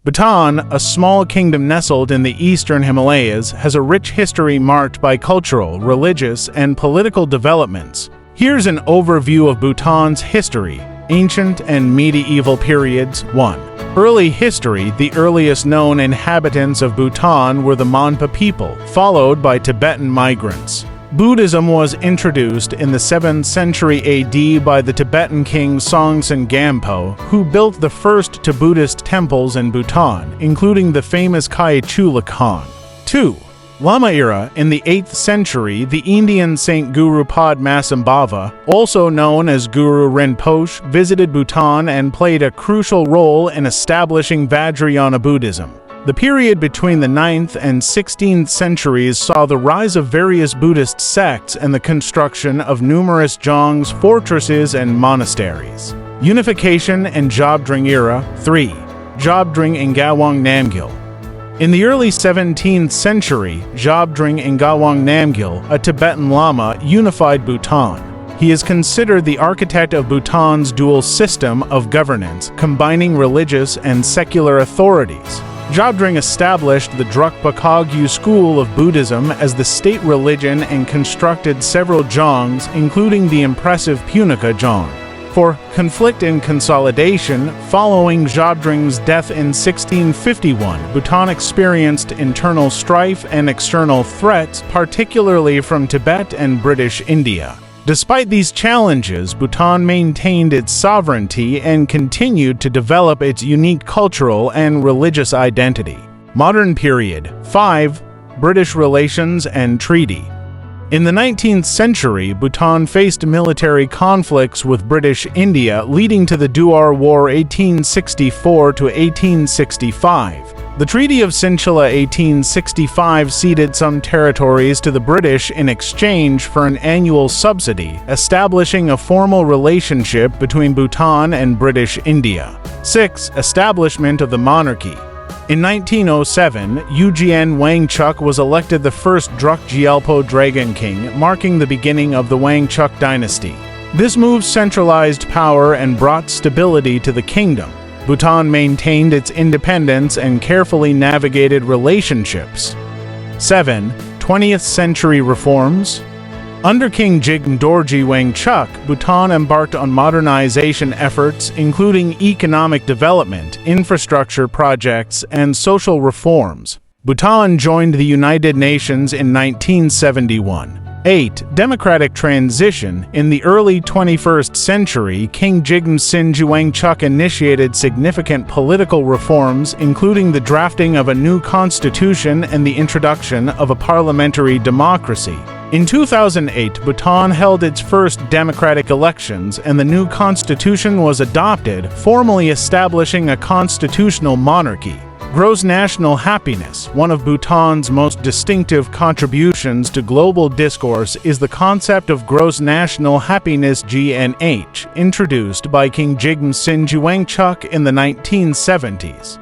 Bhutan, a small kingdom nestled in the eastern Himalayas, has a rich history marked by cultural, religious, and political developments. Here's an overview of Bhutan's history, ancient and medieval periods. 1. Early history. The earliest known inhabitants of Bhutan were the Monpa people, followed by Tibetan migrants. Buddhism was introduced in the 7th century AD by the Tibetan king Songtsen Gampo, who built the first Buddhist temples in Bhutan, including the famous Khai Chula Khan. 2. Lama era. In the 8th century, the Indian Saint Guru Padmasambhava, also known as Guru Rinpoche, visited Bhutan and played a crucial role in establishing Vajrayana Buddhism. The period between the 9th and 16th centuries saw the rise of various Buddhist sects and the construction of numerous zhongs, fortresses, and monasteries. Unification and Jobdrung era. 3. Jobdrung Ngawang Namgyal. In the early 17th century, Jobdrung Ngawang Namgyal, a Tibetan Lama, unified Bhutan. He is considered the architect of Bhutan's dual system of governance, combining religious and secular authorities. Jobdrung established the Drukpa Kagyu school of Buddhism as the state religion and constructed several zhongs, including the impressive Punika Zhong. 4. Conflict and consolidation. Following Jobdrung's death in 1651, Bhutan experienced internal strife and external threats, particularly from Tibet and British India. Despite these challenges, Bhutan maintained its sovereignty and continued to develop its unique cultural and religious identity. Modern period. 5. British relations and treaty. In the 19th century, Bhutan faced military conflicts with British India, leading to the Duar War 1864 to 1865. The Treaty of Sinchila 1865 ceded some territories to the British in exchange for an annual subsidy, establishing a formal relationship between Bhutan and British India. 6. Establishment of the monarchy. In 1907, Ugien Wangchuck was elected the first Druk Gyalpo Dragon King, marking the beginning of the Wangchuck dynasty. This move centralized power and brought stability to the kingdom. Bhutan maintained its independence and carefully navigated relationships. 7. 20th century reforms. Under King Jigme Dorji Wangchuck, Bhutan embarked on modernization efforts, including economic development, infrastructure projects, and social reforms. Bhutan joined the United Nations in 1971. 8. Democratic transition. In the early 21st century, King Jigme Sinju Wangchuck initiated significant political reforms, including the drafting of a new constitution and the introduction of a parliamentary democracy. In 2008, Bhutan held its first democratic elections, and the new constitution was adopted, formally establishing a constitutional monarchy. Gross national happiness. One of Bhutan's most distinctive contributions to global discourse is the concept of gross national happiness (GNH), introduced by King Jigme Sinju Wangchuck in the 1970s.